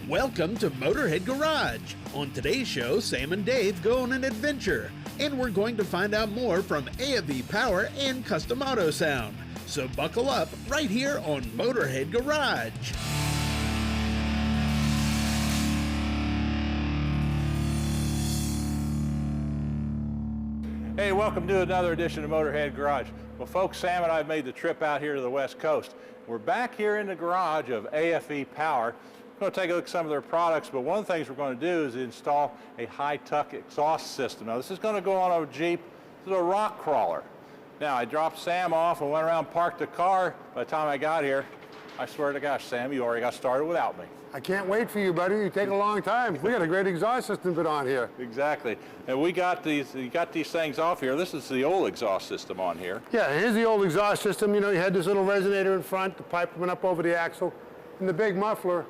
Welcome to Motorhead Garage. On today's show, Sam and Dave go on an adventure, and we're going to find out more from AFE Power and Custom Autosound. So buckle up right here on Motorhead Garage. Hey, welcome to another edition of Motorhead Garage. Well, folks, Sam and I have made the trip out here to the West Coast. We're back here in the garage of AFE Power. We're going to take a look at some of their products, but one of the things we're going to do is install a high-tuck exhaust system. Now, this is going to go on a Jeep. This is a rock crawler. Now, I dropped Sam off and went around, parked the car. By the time I got here, I swear to gosh, Sam, you already got started without me. I can't wait for you, buddy. You take a long time. We got a great exhaust system put on here. Exactly. And we got these things off here. This is the old exhaust system on here. Yeah, here's the old exhaust system. You know, you had this little resonator in front, the pipe went up over the axle, and the big muffler,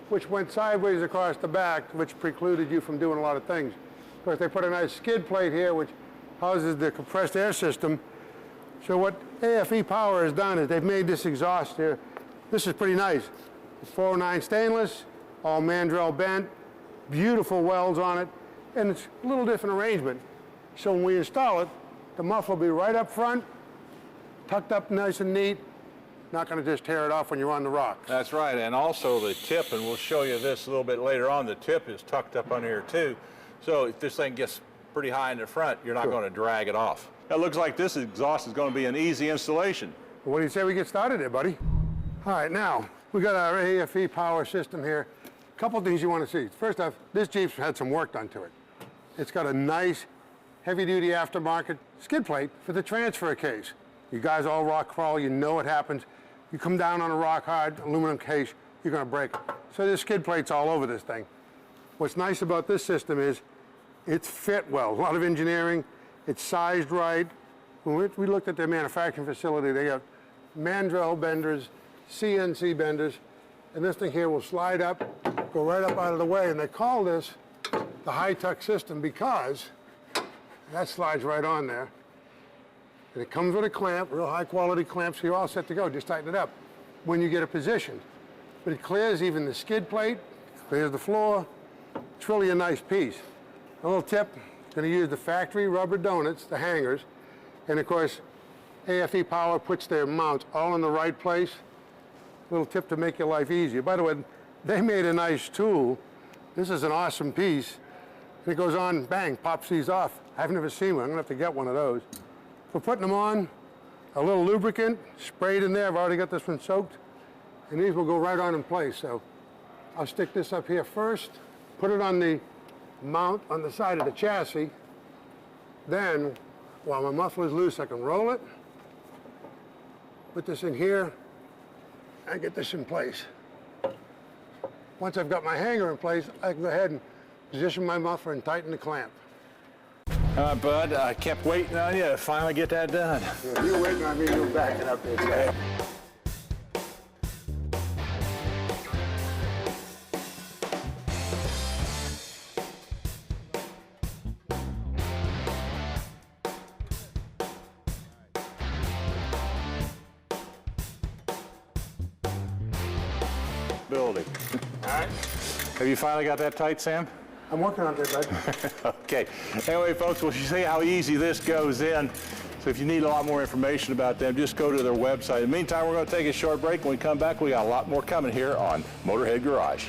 which went sideways across the back, which precluded you from doing a lot of things. Of course, they put a nice skid plate here, which houses the compressed air system. So what AFE Power has done is they've made this exhaust here. This is pretty nice. It's 409 stainless, all mandrel bent, beautiful welds on it, and it's a little different arrangement. So when we install it, the muffler will be right up front, tucked up nice and neat, not going to just tear it off when you're on the rocks. That's right, and also the tip, and we'll show you this a little bit later on, the tip is tucked up under here too. So if this thing gets pretty high in the front, you're not going to drag it off. It looks like this exhaust is going to be an easy installation. What do you say we get started here, buddy? All right, now, we got our AFE Power system here. A couple things you want to see. First off, this Jeep's had some work done to it. It's got a nice, heavy-duty aftermarket skid plate for the transfer case. You guys all rock crawl, you know what happens. You come down on a rock-hard aluminum case, you're going to break it. So this skid plate's all over this thing. What's nice about this system is it's fit well. A lot of engineering. It's sized right. When we looked at their manufacturing facility, they have mandrel benders, CNC benders, and this thing here will slide up, go right up out of the way, and they call this the high-tuck system because that slides right on there. And it comes with a clamp, real high-quality clamp, so you're all set to go. Just tighten it up when you get it positioned. But it clears even the skid plate, clears the floor. It's really a nice piece. A little tip, going to use the factory rubber donuts, the hangers, and of course, AFE Power puts their mounts all in the right place. Little tip to make your life easier. By the way, they made a nice tool. This is an awesome piece. And it goes on, bang, pops these off. I've never seen one. I'm gonna have to get one of those. For putting them on, a little lubricant sprayed in there. I've already got this one soaked. And these will go right on in place. So I'll stick this up here first, put it on the mount on the side of the chassis. Then, while my muffler's loose, I can roll it, put this in here, and get this in place. Once I've got my hanger in place, I can go ahead and position my muffler and tighten the clamp. Bud, I kept waiting on you to finally get that done. Yeah, you're waiting on me, you're backing up there, Chad. Building. All right. Have you finally got that tight, Sam? I'm working on it, bud. Okay. Anyway, folks, we'll see how easy this goes in. So if you need a lot more information about them, just go to their website. In the meantime, we're going to take a short break. When we come back, we got a lot more coming here on Motorhead Garage.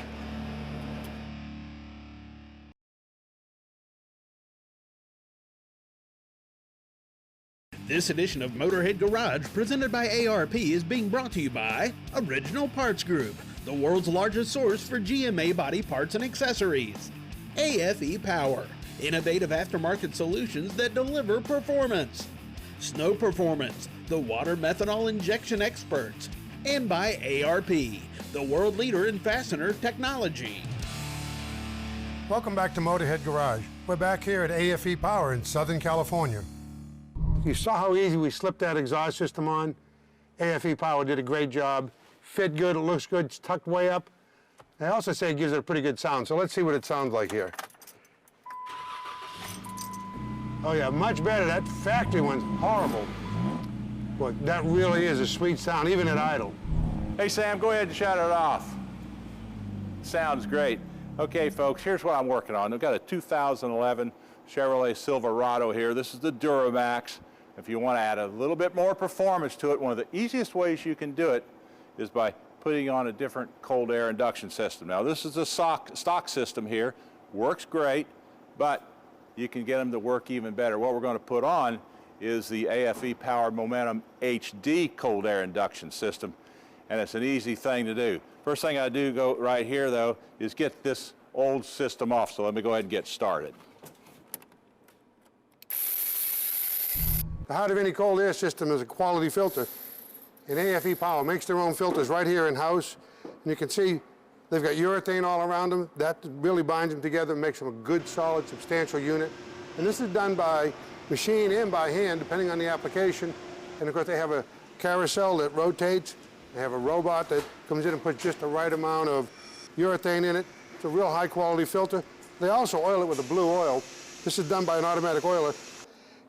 This edition of Motorhead Garage, presented by ARP, is being brought to you by Original Parts Group, the world's largest source for GMA body parts and accessories. AFE Power, innovative aftermarket solutions that deliver performance. Snow Performance, the water methanol injection experts. And by ARP, the world leader in fastener technology. Welcome back to Motorhead Garage. We're back here at AFE Power in Southern California. You saw how easy we slipped that exhaust system on. AFE Power did a great job. Fit good, it looks good, it's tucked way up. They also say it gives it a pretty good sound, so let's see what it sounds like here. Oh yeah, much better. That factory one's horrible. Well, that really is a sweet sound, even at idle. Hey, Sam, go ahead and shut it off. Sounds great. Okay, folks, here's what I'm working on. I've got a 2011 Chevrolet Silverado here. This is the Duramax. If you want to add a little bit more performance to it, one of the easiest ways you can do it is by putting on a different cold air induction system. Now, this is a stock system here. Works great, but you can get them to work even better. What we're going to put on is the AFE Power Momentum HD cold air induction system, and it's an easy thing to do. First thing I do go right here, though, is get this old system off. So let me go ahead and get started. The heart of any cold air system is a quality filter. And AFE Power makes their own filters right here in-house. And you can see they've got urethane all around them. That really binds them together and makes them a good, solid, substantial unit. And this is done by machine and by hand, depending on the application. And of course, they have a carousel that rotates. They have a robot that comes in and puts just the right amount of urethane in it. It's a real high-quality filter. They also oil it with a blue oil. This is done by an automatic oiler.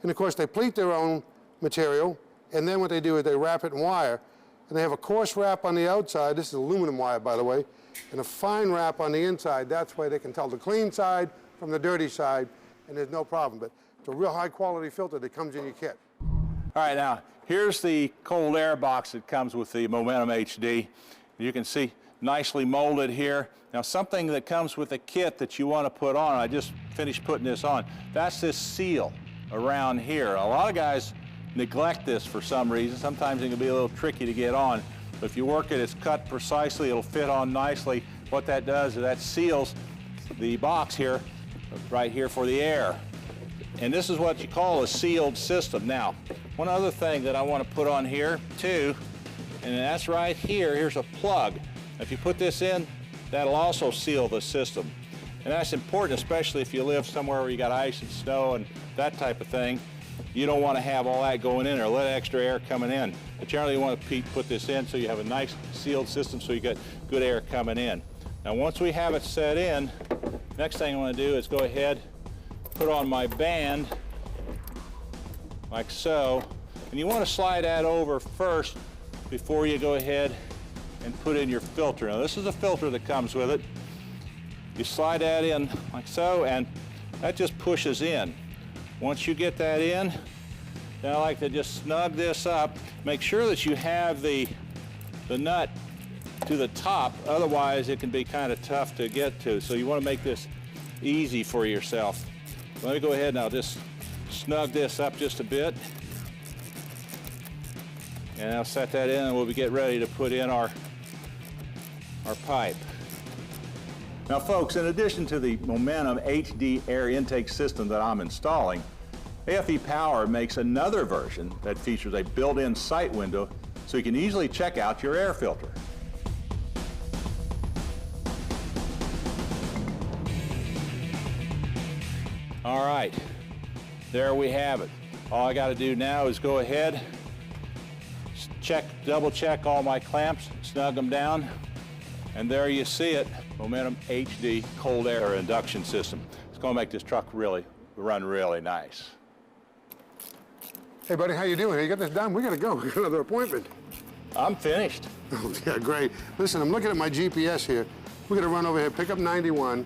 And of course, they pleat their own material, and then what they do is they wrap it in wire. And they have a coarse wrap on the outside. This is aluminum wire, by the way, and a fine wrap on the inside. That's why they can tell the clean side from the dirty side, and there's no problem. But it's a real high-quality filter that comes in your kit. All right, now, here's the cold air box that comes with the Momentum HD. You can see nicely molded here. Now, something that comes with a kit that you want to put on, I just finished putting this on, that's this seal around here. A lot of guys neglect this for some reason. Sometimes it can be a little tricky to get on. But if you work it, it's cut precisely, it'll fit on nicely. What that does is that seals the box here, right here for the air. And this is what you call a sealed system. Now, one other thing that I want to put on here too, and that's right here, here's a plug. If you put this in, that'll also seal the system. And that's important, especially if you live somewhere where you got ice and snow and that type of thing. You don't want to have all that going in or let extra air coming in. But generally you want to put this in so you have a nice sealed system so you got good air coming in. Now once we have it set in, next thing I want to do is go ahead, put on my band like so. And you want to slide that over first before you go ahead and put in your filter. Now this is a filter that comes with it. You slide that in like so, and that just pushes in. Once you get that in, then I like to just snug this up. Make sure that you have the nut to the top, otherwise it can be kind of tough to get to. So you want to make this easy for yourself. Let me go ahead and I'll just snug this up just a bit. And I'll set that in and we'll get ready to put in our pipe. Now folks, in addition to the Momentum HD air intake system that I'm installing, AFE Power makes another version that features a built-in sight window so you can easily check out your air filter. All right, there we have it. All I got to do now is go ahead, double check all my clamps, snug them down, and there you see it, Momentum HD cold air induction system. It's going to make this truck run really nice. Hey buddy, how you doing? You got this done? We got to go. We got another appointment. I'm finished. Oh, yeah, great. Listen, I'm looking at my GPS here. We're going to run over here, pick up 91,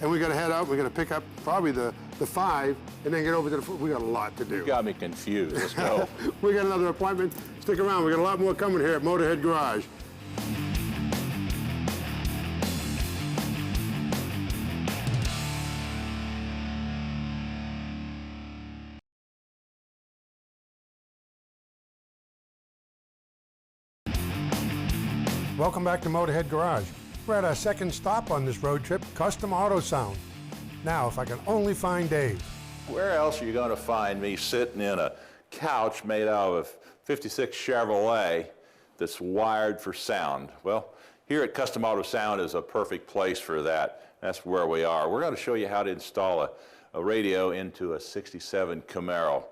and we got to head out. We're going to pick up probably the 5, and then get over to the. We got a lot to do. You got me confused. Let's go. We got another appointment. Stick around. We got a lot more coming here at Motorhead Garage. Welcome back to Motorhead Garage. We're at our second stop on this road trip, Custom Autosound. Now, if I can only find Dave. Where else are you going to find me sitting in a couch made out of a 56 Chevrolet that's wired for sound? Well, here at Custom Autosound is a perfect place for that. That's where we are. We're going to show you how to install a radio into a 67 Camaro.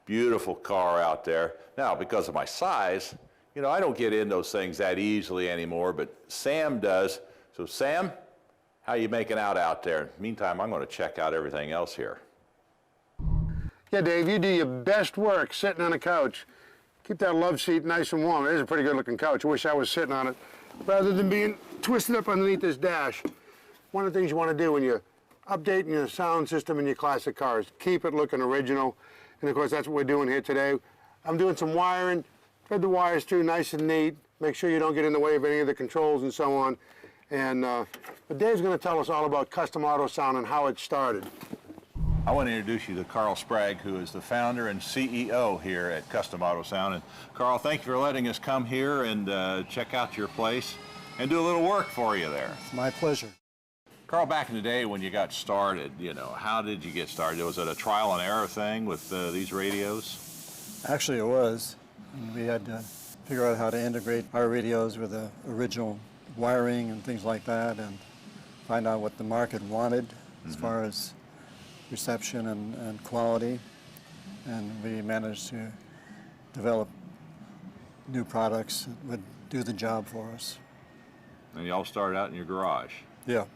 Beautiful car out there. Now, because of my size, you know, I don't get in those things that easily anymore, but Sam does. So Sam, how you making out there? Meantime, I'm going to check out everything else here. Yeah, Dave, you do your best work sitting on a couch. Keep that love seat nice and warm. It is a pretty good looking couch. I wish I was sitting on it. rather than being twisted up underneath this dash. One of the things you want to do when you're updating your sound system in your classic cars, keep it looking original. And of course, that's what we're doing here today. I'm doing some wiring, thread the wires through nice and neat, make sure you don't get in the way of any of the controls and so on. And but Dave's going to tell us all about Custom Autosound and how it started. I want to introduce you to Carl Sprague, who is the founder and CEO here at Custom Autosound. And Carl, thank you for letting us come here and check out your place and do a little work for you there. It's my pleasure. Carl, back in the day when you got started, you know, how did you get started? Was it a trial and error thing with these radios? Actually, it was. We had to figure out how to integrate our radios with the original wiring and things like that, and find out what the market wanted as far as reception and quality. And we managed to develop new products that would do the job for us. And you all started out in your garage, Yeah.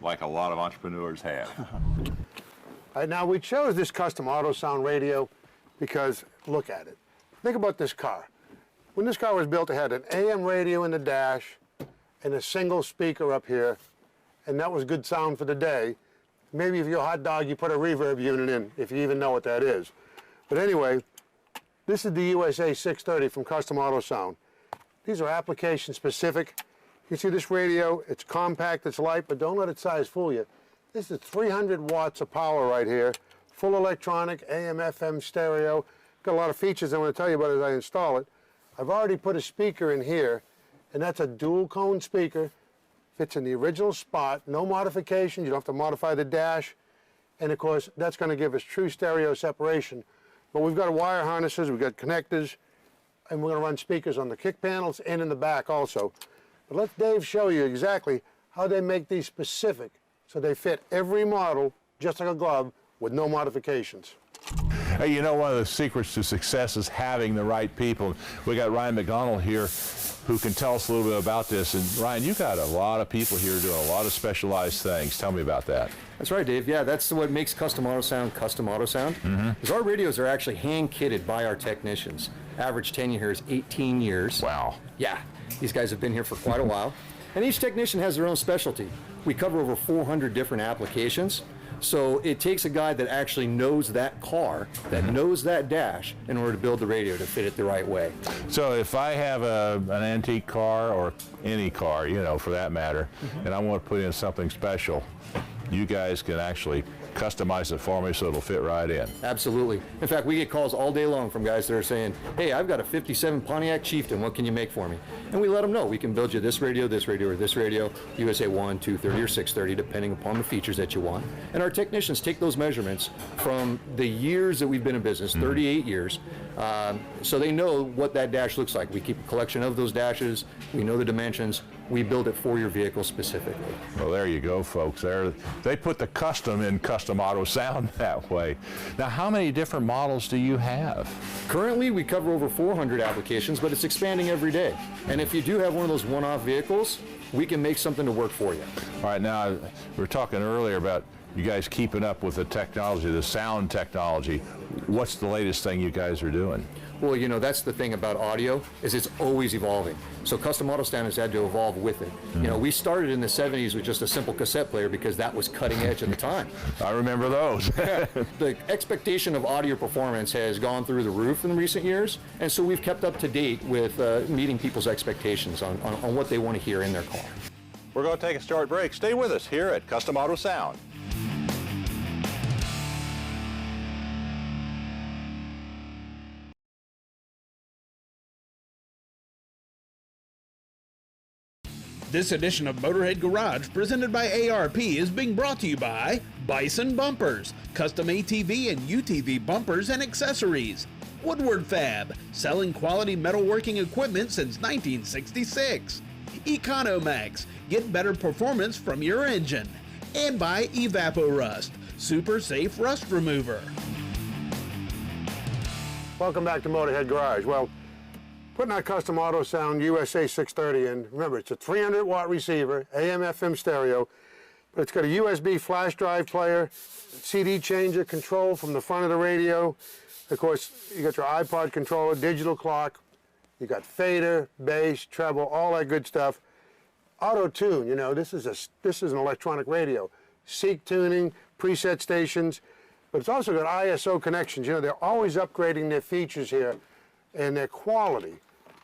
like a lot of entrepreneurs have. All right, now we chose this Custom Autosound radio because, look at it. Think about this car. When this car was built, it had an AM radio in the dash and a single speaker up here, and that was good sound for the day. Maybe if you're a hot dog, you put a reverb unit in, if you even know what that is. But anyway, this is the USA 630 from Custom Autosound. These are application specific. You see this radio, it's compact, it's light, but don't let its size fool you. This is 300 watts of power right here, full electronic, AM, FM, stereo. Got a lot of features I want to tell you about as I install it. I've already put a speaker in here, and that's a dual cone speaker. Fits in the original spot, no modifications, you don't have to modify the dash. And of course, that's going to give us true stereo separation. But we've got wire harnesses, we've got connectors, and we're going to run speakers on the kick panels and in the back also. But let Dave show you exactly how they make these specific so they fit every model just like a glove with no modifications. Hey, you know, one of the secrets to success is having the right people. We got Ryan McDonald here who can tell us a little bit about this. And Ryan, you got a lot of people here doing a lot of specialized things. Tell me about that. That's right, Dave. Yeah, that's what makes Custom Autosound Custom Autosound. Because our radios are actually hand-kitted by our technicians. Average tenure here is 18 years. Wow. Yeah, these guys have been here for quite a while. And each technician has their own specialty. We cover over 400 different applications. So it takes a guy that actually knows that car, that knows that dash, in order to build the radio to fit it the right way. So if I have an antique car, or any car, you know, for that matter, and I want to put in something special, you guys can actually customize it for me so it'll fit right in. Absolutely. In fact, we get calls all day long from guys that are saying, hey, I've got a 57 Pontiac Chieftain, what can you make for me? And we let them know, we can build you this radio, or this radio, USA 1, 230, or 630, depending upon the features that you want. And our technicians take those measurements from the years that we've been in business, 38 years, so they know what that dash looks like. We keep a collection of those dashes, we know the dimensions, we build it for your vehicle specifically. Well, there you go, folks. They put the custom in Custom Autosound that way. Now, how many different models do you have? Currently, we cover over 400 applications, but it's expanding every day. And if you do have one of those one-off vehicles, we can make something to work for you. All right, now, we were talking earlier about you guys keeping up with the technology, the sound technology. What's the latest thing you guys are doing? Well, you know, that's the thing about audio, is it's always evolving. So Custom Autosound has had to evolve with it. You know, we started in the 70s with just a simple cassette player because that was cutting edge at the time. I remember those. The expectation of audio performance has gone through the roof in recent years, and so we've kept up to date with meeting people's expectations on what they want to hear in their car. We're going to take a short break. Stay with us here at Custom Autosound. This edition of Motorhead Garage, presented by ARP, is being brought to you by Bison Bumpers, custom ATV and UTV bumpers and accessories. Woodward Fab, selling quality metalworking equipment since 1966. Economax, get better performance from your engine. And by EvapoRust, super safe rust remover. Welcome back to Motorhead Garage. Well, putting our Custom Autosound USA 630 in, remember it's a 300 watt receiver, AM FM stereo, but it's got a USB flash drive player, CD changer control from the front of the radio. Of course, you got your iPod controller, digital clock, You got fader, bass, treble, all that good stuff. Auto tune, you know, this is an electronic radio. Seek tuning, preset stations, but it's also got ISO connections. You know, they're always upgrading their features here and their quality.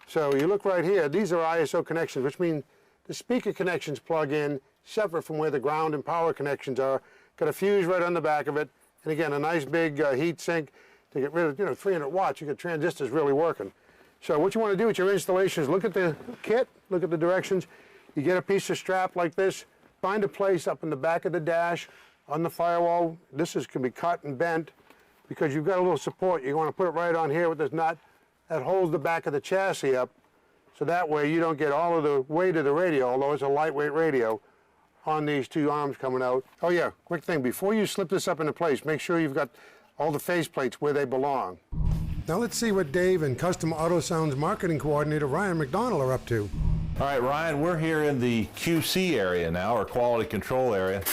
So you look right here, these are ISO connections, which means the speaker connections plug in separate from where the ground and power connections are. Got a fuse right on the back of it, and again, a nice big heat sink to get rid of, you know, 300 watts. You get transistors really working. So what you want to do with your installation is look at the kit, look at the directions. You get a piece of strap like this, find a place up in the back of the dash on the firewall. Can be cut and bent because you've got a little support. You want to put it right on here with this nut that holds the back of the chassis up, so that way you don't get all of the weight of the radio, although it's a lightweight radio, on these two arms coming out. Oh yeah, quick thing, before you slip this up into place, make sure you've got all the face plates where they belong. Now let's see what Dave and Custom Autosound's marketing coordinator Ryan McDonald are up to. All right, Ryan, we're here in the QC area now, or quality control area.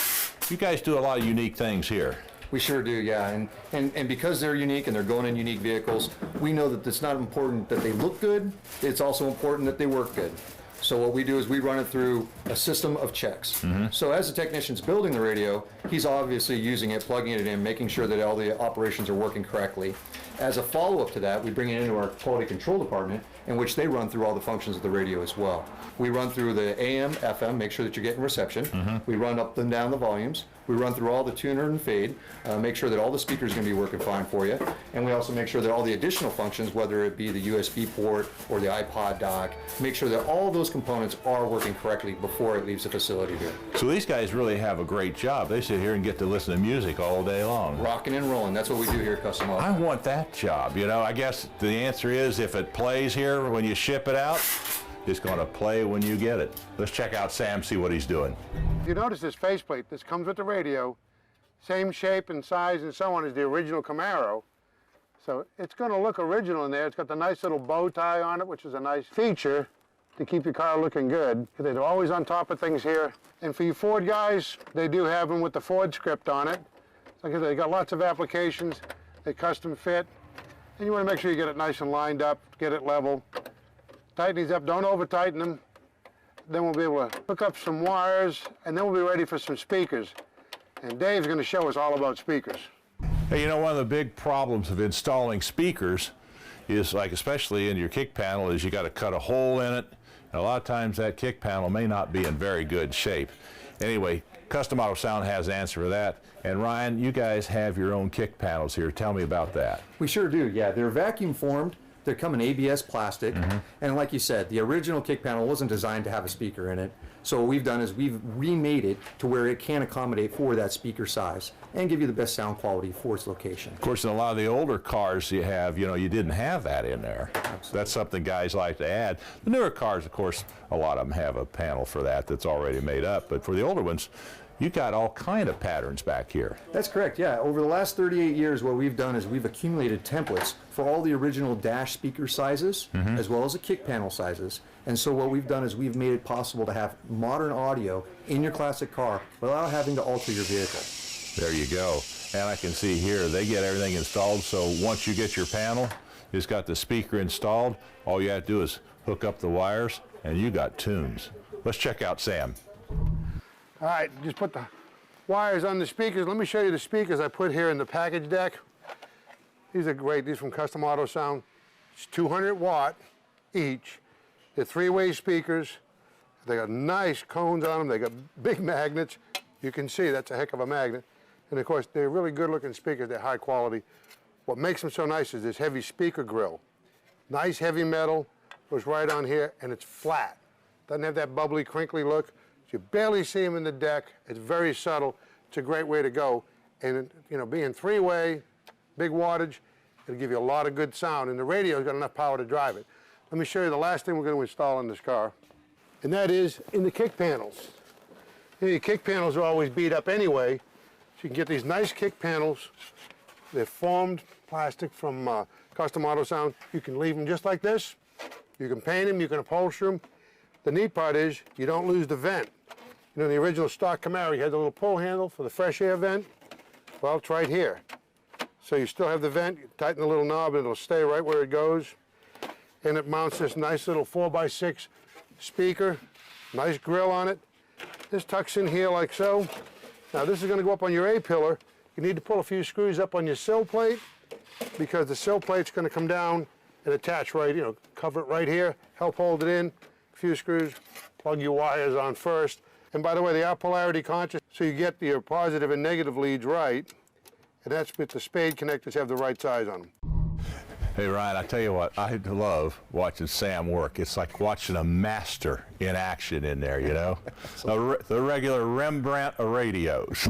You guys do a lot of unique things here. We sure do, yeah. And because they're unique and they're going in unique vehicles, we know that it's not important that they look good, it's also important that they work good. So what we do is we run it through a system of checks. So as the technician's building the radio, he's obviously using it, plugging it in, making sure that all the operations are working correctly. As a follow-up to that, we bring it into our quality control department, in which they run through all the functions of the radio as well. We run through the AM, FM, make sure that you're getting reception. We run up and down the volumes. We run through all the tuner and fade, make sure that all the speakers are going to be working fine for you. And we also make sure that all the additional functions, whether it be the USB port or the iPod dock, make sure that all those components are working correctly before it leaves the facility here. So these guys really have a great job. They sit here and get to listen to music all day long. Rocking and rolling, that's what we do here at Custom Auto. I want that job. You know, I guess the answer is if it plays here when you ship it out, it's going to play when you get it. Let's check out Sam, see what he's doing. If you notice this faceplate, this comes with the radio, same shape and size and so on as the original Camaro. So it's going to look original in there. It's got the nice little bow tie on it, which is a nice feature to keep your car looking good. They're always on top of things here. And for you Ford guys, they do have them with the Ford script on it. Like I said, they got lots of applications. They custom fit. And you want to make sure you get it nice and lined up, get it level. Tighten these up, don't over tighten them. Then we'll be able to hook up some wires, and then we'll be ready for some speakers. And Dave's going to show us all about speakers. Hey, you know, one of the big problems of installing speakers is, like, especially in your kick panel, is you got to cut a hole in it. And a lot of times that kick panel may not be in very good shape. Anyway, Custom Autosound has an answer for that. And Ryan, you guys have your own kick panels here. Tell me about that. We sure do, yeah. They're vacuum formed. They come in ABS plastic, and like you said, the original kick panel wasn't designed to have a speaker in it. So what we've done is we've remade it to where it can accommodate for that speaker size and give you the best sound quality for its location. Of course, in a lot of the older cars you have, you know, you didn't have that in there. Absolutely. That's something guys like to add. The newer cars, of course, a lot of them have a panel for that that's already made up. But for the older ones, you got all kind of patterns back here. That's correct, yeah. Over the last 38 years, what we've done is we've accumulated templates for all the original dash speaker sizes, as well as the kick panel sizes. And so what we've done is we've made it possible to have modern audio in your classic car without having to alter your vehicle. There you go. And I can see here, they get everything installed, so once you get your panel, it's got the speaker installed, all you have to do is hook up the wires, and you got tunes. Let's check out Sam. All right, just put the wires on the speakers. Let me show you the speakers I put here in the package deck. These are great. These are from Custom Autosound. It's 200 watt each. They're three-way speakers. They got nice cones on them. They got big magnets. You can see that's a heck of a magnet. And of course, they're really good-looking speakers. They're high quality. What makes them so nice is this heavy speaker grill. Nice heavy metal, goes right on here, and it's flat. Doesn't have that bubbly, crinkly look. You barely see them in the deck. It's very subtle. It's a great way to go. And, you know, being three-way, big wattage, it'll give you a lot of good sound. And the radio's got enough power to drive it. Let me show you the last thing we're going to install in this car. And that is in the kick panels. You know, your kick panels are always beat up anyway. So you can get these nice kick panels. They're formed plastic from Custom Autosound. You can leave them just like this. You can paint them. You can upholster them. The neat part is you don't lose the vent. You know, in the original stock Camaro, you had the little pull handle for the fresh air vent. Well, it's right here. So you still have the vent, you tighten the little knob, and it'll stay right where it goes. and it mounts this nice little 4x6 speaker, nice grill on it. This tucks in here like so. Now this is going to go up on your A-pillar. You need to pull a few screws up on your sill plate because the sill plate's going to come down and attach right, cover it right here, help hold it in. A few screws, plug your wires on first. And by the way, they are polarity conscious, so you get your positive and negative leads right. And that's with the spade connectors have the right size on them. Hey Ryan, I tell you what, I love watching Sam work. It's like watching a master in action in there, the regular Rembrandt of radios.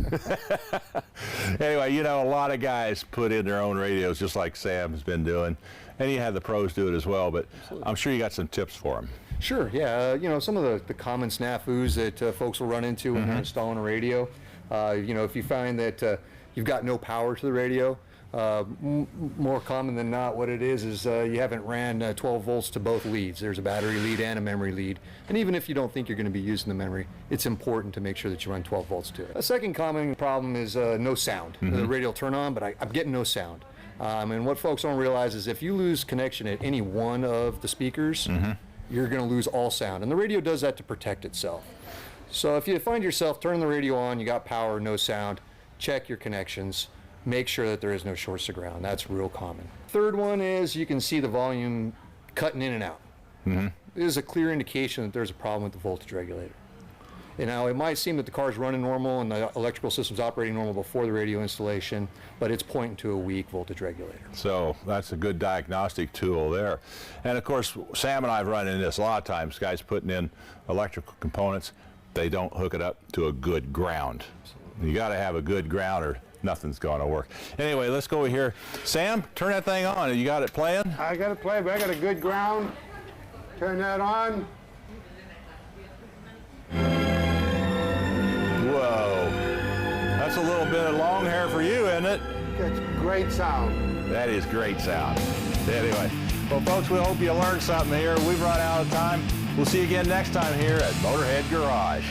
Anyway, a lot of guys put in their own radios just like Sam's been doing, and you have the pros do it as well, but absolutely. I'm sure you got some tips for them. Sure, yeah. Some of the common snafus that folks will run into when they're installing a radio. If you find that you've got no power to the radio, more common than not, what it is you haven't ran 12 volts to both leads. There's a battery lead and a memory lead. And even if you don't think you're going to be using the memory, it's important to make sure that you run 12 volts to it. A second common problem is no sound. The radio will turn on, but I'm getting no sound. And what folks don't realize is if you lose connection at any one of the speakers, you're going to lose all sound. And the radio does that to protect itself. So if you find yourself turning the radio on, you got power, no sound, check your connections. Make sure that there is no shorts to ground. That's real common. Third one is you can see the volume cutting in and out. This is a clear indication that there's a problem with the voltage regulator. And now it might seem that the car's running normal and the electrical system's operating normal before the radio installation, but it's pointing to a weak voltage regulator. So that's a good diagnostic tool there. And of course, Sam and I have run into this a lot of times. Guys putting in electrical components, they don't hook it up to a good ground. You got to have a good ground or nothing's going to work. Anyway, let's go over here. Sam, turn that thing on. You got it playing? I got it playing, but I got a good ground. Turn that on. Whoa. That's a little bit of long hair for you, isn't it? That's great sound. That is great sound. Anyway, well, folks, we hope you learned something here. We've run out of time. We'll see you again next time here at Motorhead Garage.